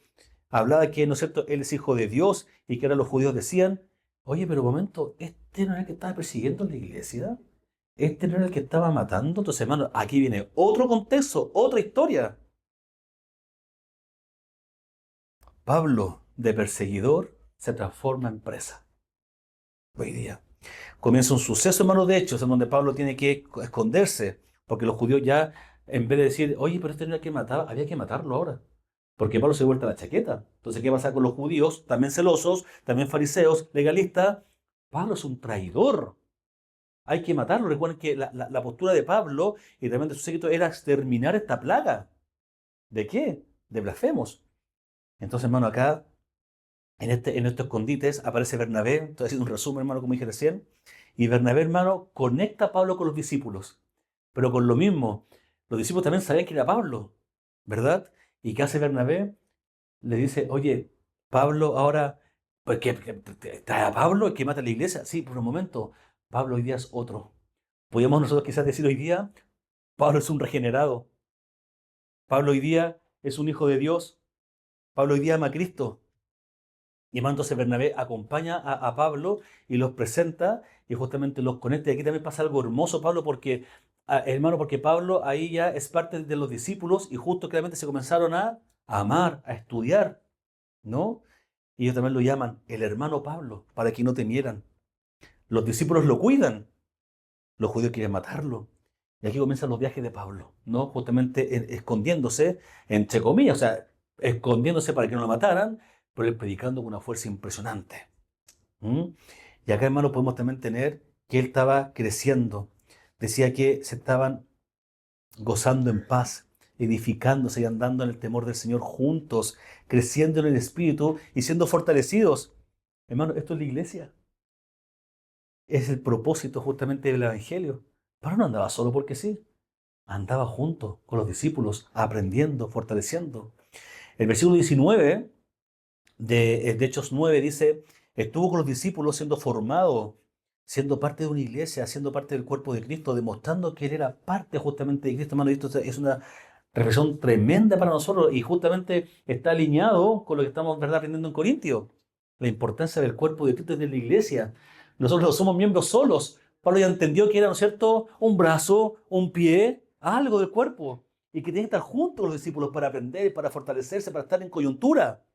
Hablaba que, ¿no es cierto?, él es hijo de Dios y que ahora los judíos decían, oye, pero un momento, ¿este no era el que estaba persiguiendo en la iglesia? ¿Este no era el que estaba matando? Entonces, hermano, aquí viene otro contexto, otra historia. Pablo, de perseguidor, se transforma en presa. Hoy día comienza un suceso, hermano, de hechos, en donde Pablo tiene que esconderse, porque los judíos ya, en vez de decir, oye, pero este no era el que mataba, había que matarlo ahora. Porque Pablo se vuelta la chaqueta. Entonces, ¿qué pasa con los judíos? También celosos, también fariseos, legalistas. Pablo es un traidor. Hay que matarlo. Recuerden que la postura de Pablo y también de su séquito era exterminar esta plaga. ¿De qué? De blasfemos. Entonces, hermano, acá, en estos escondites, aparece Bernabé. Estoy haciendo un resumen, hermano, como dije recién. Y Bernabé, hermano, conecta a Pablo con los discípulos. Pero con lo mismo, los discípulos también sabían que era Pablo, ¿verdad? ¿Y qué hace Bernabé? Le dice, oye, Pablo ahora, pues que trae a Pablo y que mata a la iglesia. Sí, por un momento, Pablo hoy día es otro. Podríamos nosotros quizás decir hoy día, Pablo es un regenerado. Pablo hoy día es un hijo de Dios. Pablo hoy día ama a Cristo. Y hermano, entonces Bernabé acompaña a Pablo y los presenta y justamente los conecta. Y aquí también pasa algo hermoso, Pablo, porque, hermano, porque Pablo ahí ya es parte de los discípulos y justo claramente se comenzaron a amar, a estudiar, ¿no? Y ellos también lo llaman el hermano Pablo, para que no temieran. Los discípulos lo cuidan, los judíos quieren matarlo. Y aquí comienzan los viajes de Pablo, ¿no? Justamente escondiéndose, entre comillas, o sea, escondiéndose para que no lo mataran, pero él predicando con una fuerza impresionante. ¿Mm? Y acá, hermano, podemos también tener que él estaba creciendo. Decía que se estaban gozando en paz, edificándose y andando en el temor del Señor juntos, creciendo en el Espíritu y siendo fortalecidos. Hermano, esto es la iglesia. Es el propósito justamente del Evangelio. Pablo no andaba solo porque sí. Andaba junto con los discípulos, aprendiendo, fortaleciendo. El versículo 19 de Hechos 9 dice, estuvo con los discípulos siendo formado, siendo parte de una iglesia, siendo parte del cuerpo de Cristo, demostrando que él era parte justamente de Cristo. Hermano, y esto es una reflexión tremenda para nosotros y justamente está alineado con lo que estamos, ¿verdad?, aprendiendo en Corintios. La importancia del cuerpo de Cristo y de la iglesia. Nosotros no somos miembros solos. Pablo ya entendió que era, ¿no es cierto?, un brazo, un pie, algo del cuerpo. Y que tienen que estar juntos los discípulos para aprender, para fortalecerse, para estar en coyuntura.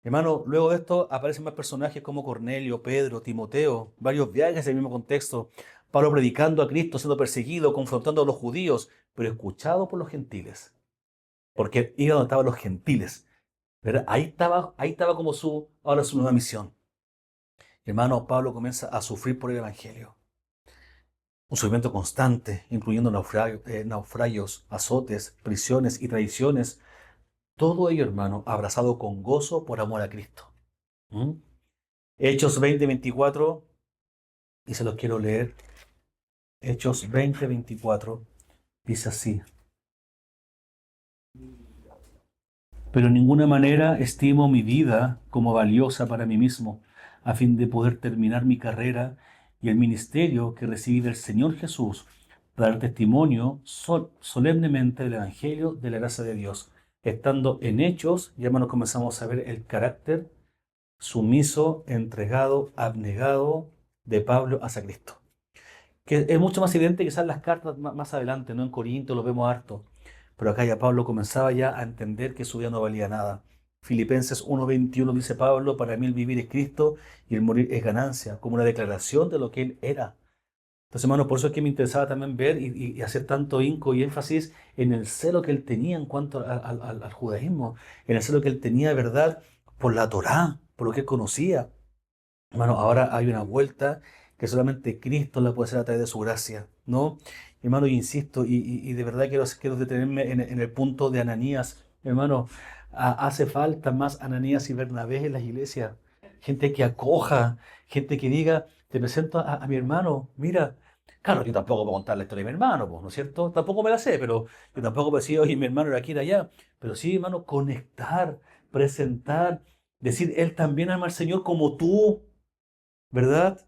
Hermano, luego de esto aparecen más personajes como Cornelio, Pedro, Timoteo, varios viajes en el mismo contexto. Pablo predicando a Cristo, siendo perseguido, confrontando a los judíos, pero escuchado por los gentiles. Porque iba donde estaban los gentiles. ¿Verdad? Ahí estaba como ahora su nueva misión. Hermano, Pablo comienza a sufrir por el Evangelio. Un sufrimiento constante, incluyendo naufragios, azotes, prisiones y traiciones. Todo ello, hermano, abrazado con gozo por amor a Cristo. ¿Mm? Hechos 20:24, y se los quiero leer. Hechos 20:24, dice así. Pero en ninguna manera estimo mi vida como valiosa para mí mismo, a fin de poder terminar mi carrera y el ministerio que recibí del Señor Jesús, para dar testimonio solemnemente del Evangelio de la gracia de Dios. Estando en Hechos, ya hermanos comenzamos a ver el carácter sumiso, entregado, abnegado de Pablo hacia Cristo. Que es mucho más evidente quizás en las cartas más adelante, ¿no? En Corinto lo vemos harto. Pero acá ya Pablo comenzaba ya a entender que su vida no valía nada. Filipenses 1:21 dice Pablo, para mí el vivir es Cristo y el morir es ganancia, como una declaración de lo que él era. Entonces, hermano, por eso es que me interesaba también ver y hacer tanto hinco y énfasis en el celo que él tenía en cuanto al judaísmo, en el celo que él tenía, ¿verdad?, por la Torá, por lo que él conocía. Hermano, ahora hay una vuelta que solamente Cristo la puede hacer a través de su gracia, ¿no? Hermano, y insisto, y de verdad quiero detenerme en el punto de Ananías. Hermano, hace falta más Ananías y Bernabé en las iglesias. Gente que acoja, gente que diga, te presento a mi hermano, mira. Claro, yo tampoco puedo contar la historia de mi hermano, pues, ¿no es cierto? Tampoco me la sé, pero yo tampoco puedo decir, oye, mi hermano era aquí, era allá. Pero sí, hermano, conectar, presentar, decir, él también ama al Señor como tú, ¿verdad?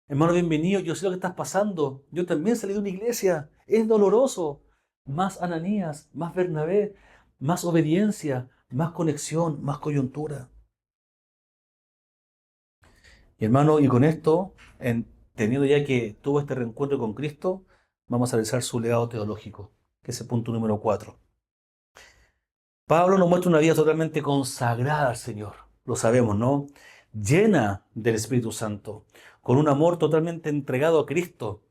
Hermano, bienvenido, yo sé lo que estás pasando. Yo también salí de una iglesia. Es doloroso. Más Ananías, más Bernabé, más obediencia, más conexión, más coyuntura. Y hermano, y con esto, teniendo ya que tuvo este reencuentro con Cristo, vamos a revisar su legado teológico, que es el punto número 4. Pablo nos muestra una vida totalmente consagrada al Señor, lo sabemos, ¿no? Llena del Espíritu Santo, con un amor totalmente entregado a Cristo,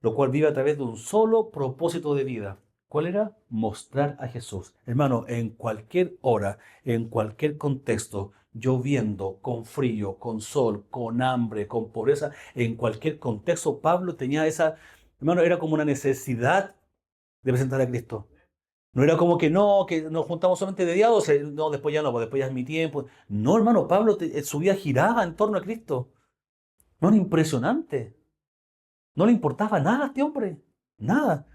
lo cual vive a través de un solo propósito de vida. ¿Cuál era? Mostrar a Jesús. Hermano, en cualquier hora, en cualquier contexto, lloviendo, con frío, con sol, con hambre, con pobreza, en cualquier contexto, Pablo tenía esa, hermano, era como una necesidad de presentar a Cristo. No era como que nos juntamos solamente de día, no, después ya no, pues después ya es mi tiempo. No, hermano, Pablo, su vida giraba en torno a Cristo. No, era impresionante. No le importaba nada a este hombre. Nada.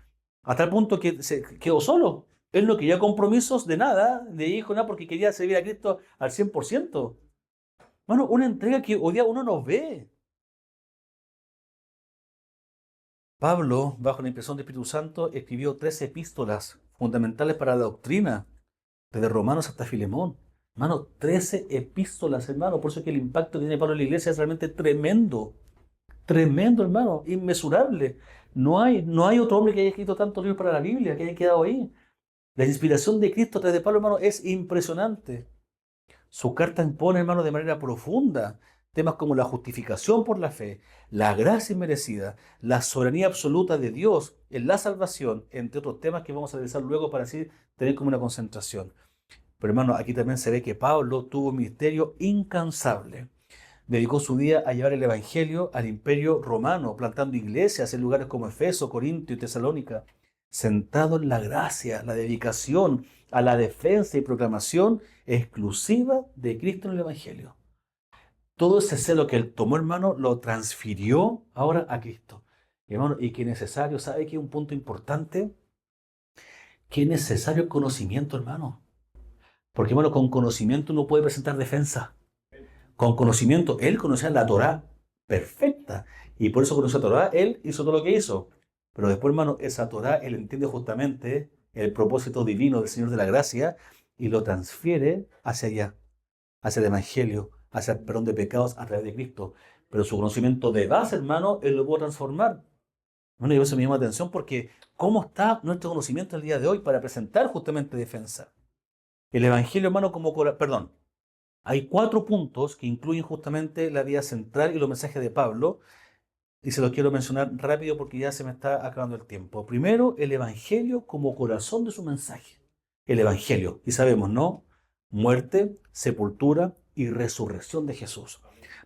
Hasta el punto que se quedó solo. Él no quería compromisos de nada, de hijo, nada, porque quería servir a Cristo al 100%. Bueno, una entrega que hoy día uno no ve. Pablo, bajo la impresión del Espíritu Santo, escribió 13 epístolas fundamentales para la doctrina, desde Romanos hasta Filemón. Hermano, 13 epístolas, hermano. Por eso es que el impacto que tiene Pablo en la iglesia es realmente tremendo. Tremendo, hermano. Inmesurable. No hay otro hombre que haya escrito tantos libros para la Biblia, que haya quedado ahí. La inspiración de Cristo a través de Pablo, hermano, es impresionante. Su carta impone, hermano, de manera profunda temas como la justificación por la fe, la gracia inmerecida, la soberanía absoluta de Dios en la salvación, entre otros temas que vamos a revisar luego para así tener como una concentración. Pero hermano, aquí también se ve que Pablo tuvo un ministerio incansable. Dedicó su vida a llevar el Evangelio al imperio romano, plantando iglesias en lugares como Efeso, Corinto y Tesalónica, centrado en la gracia, la dedicación a la defensa y proclamación exclusiva de Cristo en el Evangelio. Todo ese celo que él tomó, hermano, lo transfirió ahora a Cristo. Hermano, y que es necesario, ¿sabe qué es un punto importante? Que es necesario el conocimiento, hermano. Porque, hermano, con conocimiento uno puede presentar defensa. Con conocimiento, él conocía la Torá perfecta. Y por eso conoció la Torá, él hizo todo lo que hizo. Pero después, hermano, esa Torá, él entiende justamente el propósito divino del Señor de la Gracia y lo transfiere hacia allá, hacia el Evangelio, hacia el perdón de pecados a través de Cristo. Pero su conocimiento de base, hermano, él lo pudo transformar. Bueno, y eso me llama la atención porque ¿cómo está nuestro conocimiento el día de hoy para presentar justamente defensa? El Evangelio, hermano, perdón, hay 4 puntos que incluyen justamente la vida central y los mensajes de Pablo, y se los quiero mencionar rápido porque ya se me está acabando el tiempo. Primero, el Evangelio como corazón de su mensaje. El Evangelio, y sabemos, ¿no? Muerte, sepultura y resurrección de Jesús.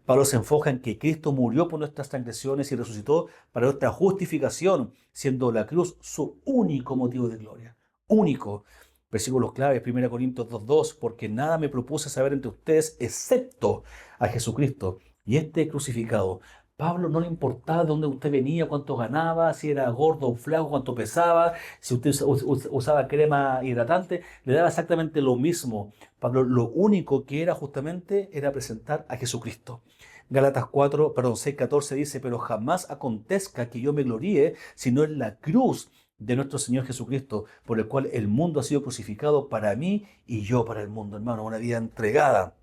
Pablo se enfoca en que Cristo murió por nuestras transgresiones y resucitó para nuestra justificación, siendo la cruz su único motivo de gloria. Único. Versículos claves, 1 Corintios 2:2, porque nada me propuse saber entre ustedes excepto a Jesucristo y este crucificado. Pablo no le importaba de dónde usted venía, cuánto ganaba, si era gordo o flaco, cuánto pesaba, si usted usaba crema hidratante, le daba exactamente lo mismo. Pablo lo único que era justamente era presentar a Jesucristo. Gálatas 6:14 dice, pero jamás acontezca que yo me gloríe, sino en la cruz de nuestro Señor Jesucristo, por el cual el mundo ha sido crucificado para mí y yo para el mundo, hermano, una vida entregada.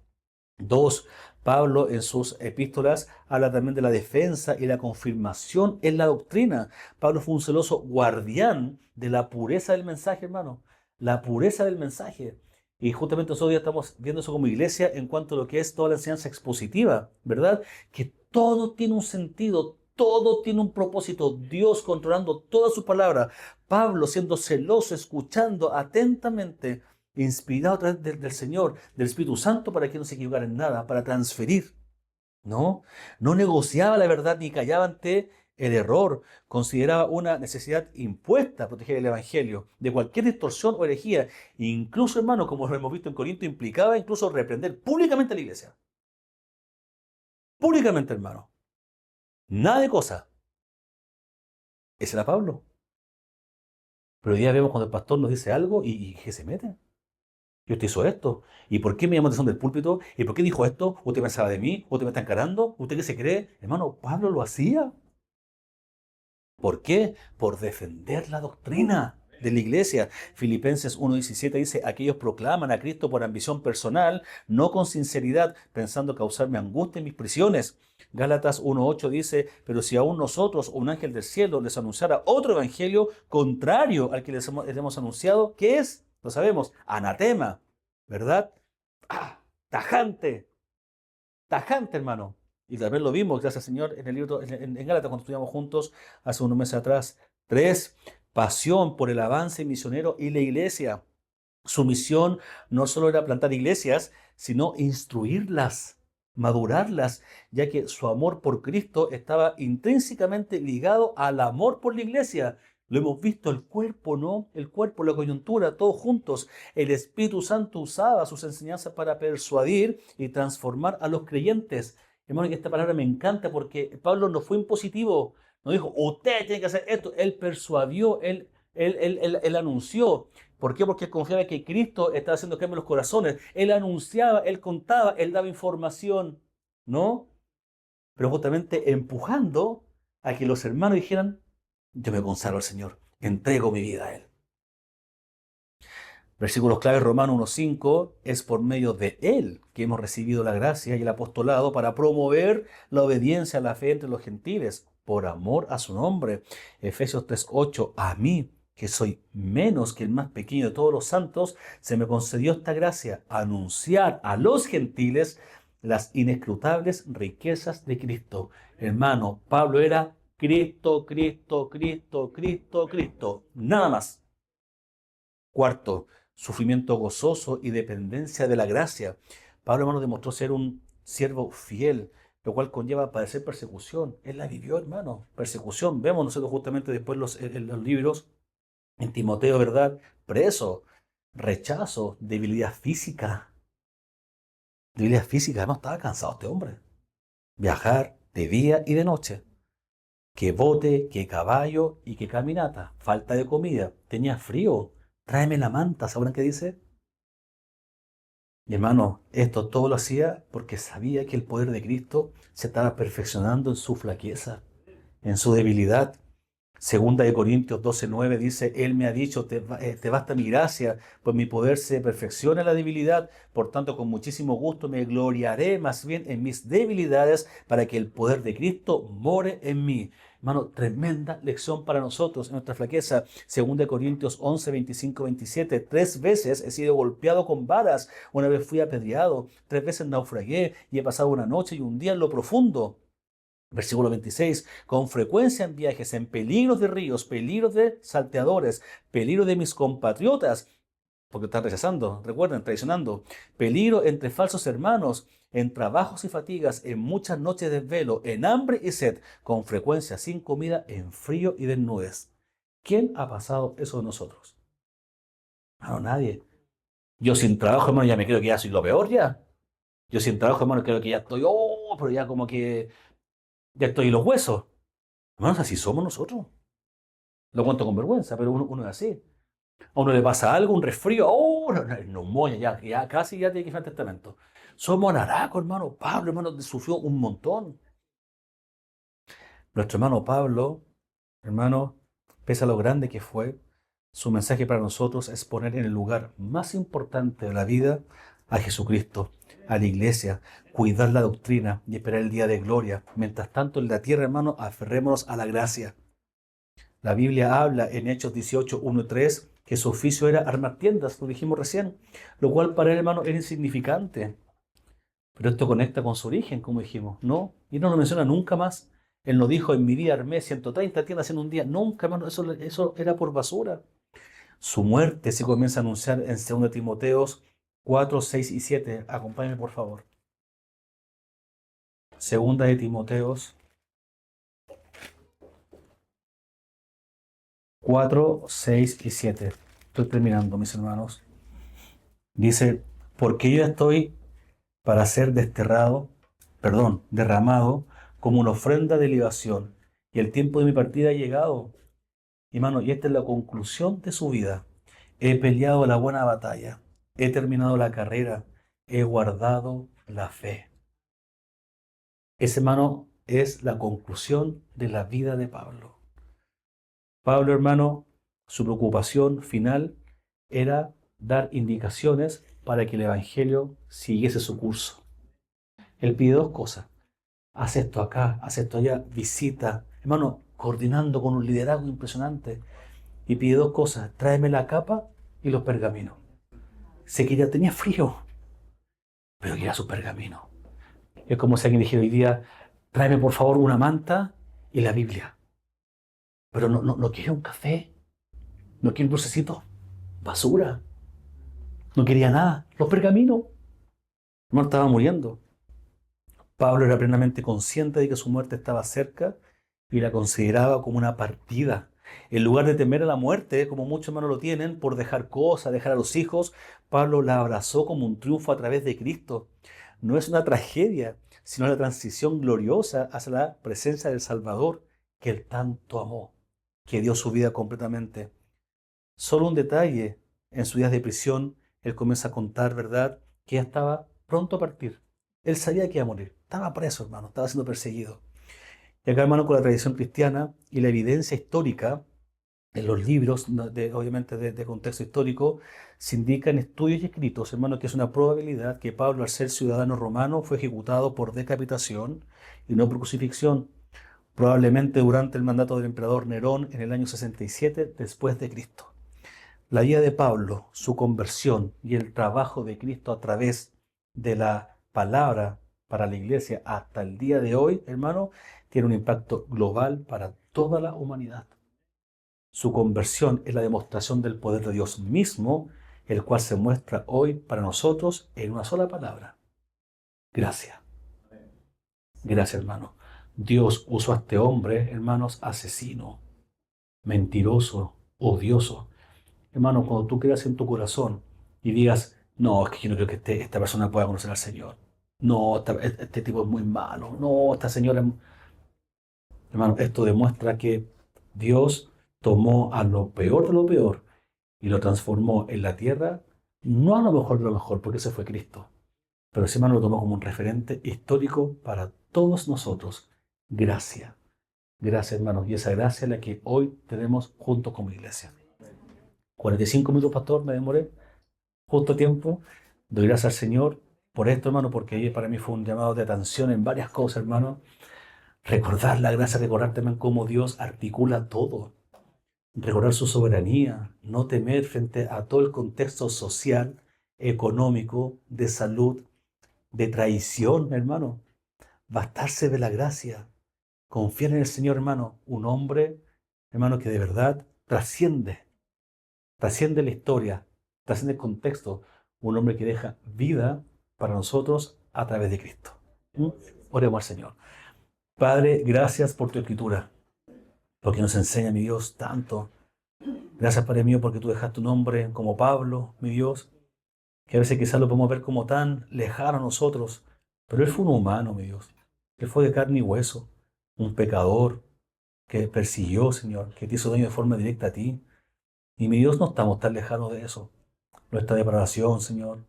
Dos, Pablo en sus epístolas habla también de la defensa y la confirmación en la doctrina. Pablo fue un celoso guardián de la pureza del mensaje, hermano. La pureza del mensaje. Y justamente nosotros ya estamos viendo eso como iglesia en cuanto a lo que es toda la enseñanza expositiva, ¿verdad? Que todo tiene un sentido, todo tiene un propósito. Dios controlando todas sus palabras. Pablo siendo celoso, escuchando atentamente, inspirado a través del Señor, del Espíritu Santo, para que no se equivocara en nada, para transferir. No negociaba la verdad ni callaba ante el error, consideraba una necesidad impuesta proteger el Evangelio de cualquier distorsión o herejía. Incluso, hermano, como lo hemos visto en Corinto, implicaba incluso reprender públicamente a la iglesia. Públicamente, hermano. Nada de cosa. Ese era Pablo. Pero hoy día vemos cuando el pastor nos dice algo y ¿qué se mete? ¿Y usted hizo esto? ¿Y por qué me llamó la atención del púlpito? ¿Y por qué dijo esto? ¿Usted pensaba de mí? ¿Usted me está encarando? ¿Usted qué se cree? Hermano, Pablo lo hacía. ¿Por qué? Por defender la doctrina de la iglesia. Filipenses 1:17 dice, aquellos proclaman a Cristo por ambición personal, no con sinceridad, pensando causarme angustia en mis prisiones. Gálatas 1:8 dice, pero si aún nosotros o un ángel del cielo les anunciara otro evangelio contrario al que les hemos anunciado, ¿qué es? Lo sabemos, anatema, ¿verdad? ¡Ah! Tajante, tajante, hermano. Y tal vez lo vimos, gracias Señor, en el libro, en Gálatas, cuando estudiamos juntos hace unos meses atrás. 3, pasión por el avance misionero y la iglesia. Su misión no solo era plantar iglesias, sino instruirlas, madurarlas, ya que su amor por Cristo estaba intrínsecamente ligado al amor por la iglesia. Lo hemos visto, el cuerpo, ¿no? El cuerpo, la coyuntura, todos juntos. El Espíritu Santo usaba sus enseñanzas para persuadir y transformar a los creyentes. Hermano, que esta palabra me encanta porque Pablo no fue impositivo, no dijo, usted tiene que hacer esto. Él persuadió, él anunció. ¿Por qué? Porque él confiaba que Cristo estaba haciendo cambios en los corazones. Él anunciaba, él contaba, él daba información, ¿no? Pero justamente empujando a que los hermanos dijeran, yo me consagro al Señor, entrego mi vida a Él. Versículos claves Romanos 1:5, es por medio de Él que hemos recibido la gracia y el apostolado para promover la obediencia a la fe entre los gentiles, por amor a su nombre. Efesios 3:8, a mí, que soy menos que el más pequeño de todos los santos, se me concedió esta gracia, anunciar a los gentiles las inescrutables riquezas de Cristo. Hermano, Pablo era Cristo, Cristo, Cristo, Cristo, Cristo, nada más. Cuarto, sufrimiento gozoso y dependencia de la gracia. Pablo, hermano, demostró ser un siervo fiel, lo cual conlleva padecer persecución. Él la vivió, hermano, persecución. Vemos nosotros justamente después en los libros, en Timoteo, ¿verdad? Preso, rechazo, debilidad física. Debilidad física, además estaba cansado este hombre. Viajar de día y de noche. Que bote, que caballo y que caminata. Falta de comida. Tenía frío. Tráeme la manta. ¿Saben qué dice? Mi hermano, esto todo lo hacía porque sabía que el poder de Cristo se estaba perfeccionando en su flaqueza, en su debilidad. Segunda de Corintios 12:9 dice, Él me ha dicho, te basta mi gracia, pues mi poder se perfecciona en la debilidad, por tanto con muchísimo gusto me gloriaré más bien en mis debilidades para que el poder de Cristo more en mí. Hermano, tremenda lección para nosotros en nuestra flaqueza. Segunda de Corintios 11:25-27, 3 veces he sido golpeado con varas, una vez fui apedreado, 3 veces naufragué y he pasado una noche y un día en lo profundo. Versículo 26, con frecuencia en viajes, en peligros de ríos, peligros de salteadores, peligro de mis compatriotas, porque están rechazando, recuerden, traicionando, peligro entre falsos hermanos, en trabajos y fatigas, en muchas noches de desvelo, en hambre y sed, con frecuencia sin comida, en frío y desnudez. ¿Quién ha pasado eso de nosotros? No, nadie. Yo sin trabajo, hermano, ya me creo que ya soy lo peor ya. Yo sin trabajo, hermano, creo que ya estoy, pero ya como que ya estoy en los huesos. Hermanos, así somos nosotros. Lo cuento con vergüenza, pero uno es así. A uno le pasa algo, un resfrío, neumonía, ya casi ya tiene que ir al testamento. Somos anaracos, hermano. Pablo, hermano, sufrió un montón. Nuestro hermano Pablo, hermano, pese a lo grande que fue, su mensaje para nosotros es poner en el lugar más importante de la vida a Jesucristo, a la iglesia, cuidar la doctrina y esperar el día de gloria. Mientras tanto, en la tierra, hermano, aferrémonos a la gracia. La Biblia habla en Hechos 18, 1 y 3 que su oficio era armar tiendas, lo dijimos recién, lo cual para él, hermano, era insignificante. Pero esto conecta con su origen, como dijimos, ¿no? Y no lo menciona nunca más. Él no dijo, en mi día armé 130 tiendas en un día. Nunca, hermano, eso era por basura. Su muerte se comienza a anunciar en 2 Timoteos 4, 6 y 7. Acompáñame, por favor. Segunda de Timoteos 4, 6 y 7. Estoy terminando, mis hermanos. Dice, porque yo estoy para ser derramado como una ofrenda de libación, y el tiempo de mi partida ha llegado. Hermano, y esta es la conclusión de su vida. He peleado la buena batalla, he terminado la carrera, he guardado la fe. Ese, hermano, es la conclusión de la vida de Pablo. Pablo, hermano, su preocupación final era dar indicaciones para que el Evangelio siguiese su curso. Él pide dos cosas: haz esto acá, haz esto allá, visita, hermano, coordinando con un liderazgo impresionante. Y pide dos cosas: tráeme la capa y los pergaminos. Sé que ya tenía frío, pero quería su pergamino. Es como si alguien dijera hoy día: tráeme por favor una manta y la Biblia. Pero no quiere un café, no quiere un dulcecito, basura. No quería nada, los pergaminos. No estaba muriendo. Pablo era plenamente consciente de que su muerte estaba cerca y la consideraba como una partida. En lugar de temer a la muerte, como muchos hermanos lo tienen, por dejar cosas, dejar a los hijos, Pablo la abrazó como un triunfo a través de Cristo. No es una tragedia, sino la transición gloriosa hacia la presencia del Salvador que él tanto amó, que dio su vida completamente. Solo un detalle: en sus días de prisión, él comienza a contar, ¿verdad?, que ya estaba pronto a partir. Él sabía que iba a morir. Estaba preso, hermano, estaba siendo perseguido. Y acá, hermano, con la tradición cristiana y la evidencia histórica en los libros, obviamente de contexto histórico, se indican estudios y escritos, hermano, que es una probabilidad que Pablo, al ser ciudadano romano, fue ejecutado por decapitación y no por crucifixión, probablemente durante el mandato del emperador Nerón en el año 67 después de Cristo. La vida de Pablo, su conversión y el trabajo de Cristo a través de la palabra para la iglesia hasta el día de hoy, hermano, tiene un impacto global para toda la humanidad. Su conversión es la demostración del poder de Dios mismo, el cual se muestra hoy para nosotros en una sola palabra: gracia. Gracias, hermano. Dios usó a este hombre, hermanos, asesino, mentiroso, odioso. Hermano, cuando tú creas en tu corazón y digas: no, es que yo no creo que esta persona pueda conocer al Señor. No, este tipo es muy malo. No, esta señora... Hermano, esto demuestra que Dios tomó a lo peor de lo peor y lo transformó en la tierra, no a lo mejor de lo mejor, porque ese fue Cristo, pero ese, hermano, lo tomó como un referente histórico para todos nosotros. Gracia. Gracias, hermanos. Y esa gracia es la que hoy tenemos juntos como iglesia. 45 minutos, pastor, me demoré. Justo a tiempo. Doy gracias al Señor por esto, hermano, porque ayer para mí fue un llamado de atención en varias cosas, hermano. Recordar la gracia, recordar también cómo Dios articula todo. Recordar su soberanía, no temer frente a todo el contexto social, económico, de salud, de traición, hermano. Bastarse de la gracia. Confiar en el Señor, hermano. Un hombre, hermano, que de verdad trasciende la historia, trasciende el contexto. Un hombre que deja vida para nosotros a través de Cristo. ¿Mm? Oremos al Señor. Padre, gracias por tu escritura, porque nos enseña, mi Dios, tanto. Gracias, Padre mío, porque tú dejaste un hombre como Pablo, mi Dios, que a veces quizás lo podemos ver como tan lejano a nosotros, pero él fue un humano, mi Dios. Él fue de carne y hueso, un pecador que persiguió, Señor, que te hizo daño de forma directa a ti. Y mi Dios, no estamos tan lejanos de eso. Nuestra depravación, Señor,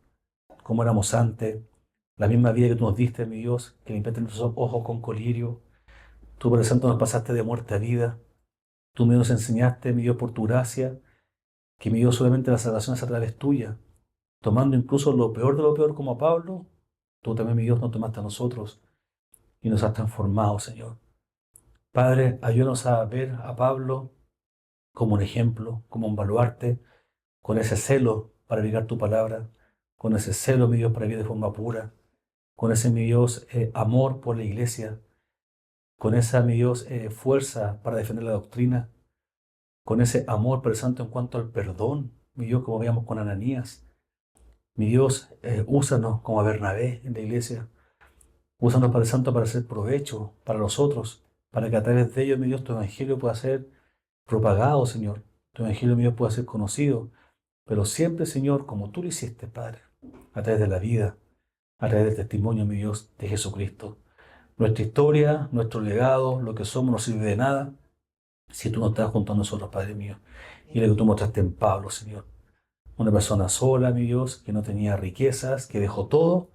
como éramos antes, la misma vida que tú nos diste, mi Dios, que limpiaste nuestros ojos con colirio. Tú, por el Santo, nos pasaste de muerte a vida. Tú me nos enseñaste, mi Dios, por tu gracia, que mi Dios, solamente la salvación es a través tuya. Tomando incluso lo peor de lo peor como a Pablo, tú también, mi Dios, nos tomaste a nosotros y nos has transformado, Señor. Padre, ayúdanos a ver a Pablo como un ejemplo, como un baluarte, con ese celo para predicar tu palabra, con ese celo, mi Dios, para vivir de forma pura, con ese, mi Dios, amor por la iglesia, con esa, mi Dios, fuerza para defender la doctrina, con ese amor, Padre Santo, en cuanto al perdón, mi Dios, como veíamos con Ananías. Mi Dios, úsanos como a Bernabé en la iglesia. Úsanos, Padre Santo, para hacer provecho para los otros, para que a través de ellos, mi Dios, tu evangelio pueda ser propagado, Señor. Tu evangelio, mi Dios, pueda ser conocido, pero siempre, Señor, como tú lo hiciste, Padre, a través de la vida, a través del testimonio, mi Dios, de Jesucristo. Nuestra historia, nuestro legado, lo que somos, no sirve de nada si tú no estás junto a nosotros, Padre mío. Y lo que tú mostraste en Pablo, Señor. Una persona sola, mi Dios, que no tenía riquezas, que dejó todo.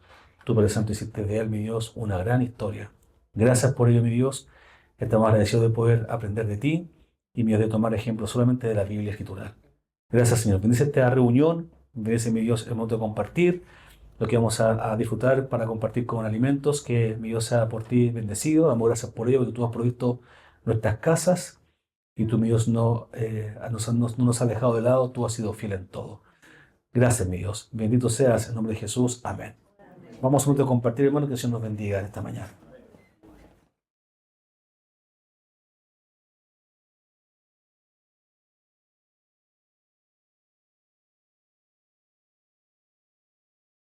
Tú, Padre Santo, hiciste de él, mi Dios, una gran historia. Gracias por ello, mi Dios. Estamos agradecidos de poder aprender de ti y, mi Dios, de tomar ejemplo solamente de la Biblia Escritural. Gracias, Señor. Bendice esta reunión. Bendice, mi Dios, el momento de compartir lo que vamos a disfrutar para compartir con alimentos. Que mi Dios sea por ti bendecido. Damos gracias por ello, porque tú has provisto nuestras casas y tú, mi Dios, no nos has dejado de lado. Tú has sido fiel en todo. Gracias, mi Dios. Bendito seas en nombre de Jesús. Amén. Vamos a compartir, hermano, que el Señor nos bendiga en esta mañana.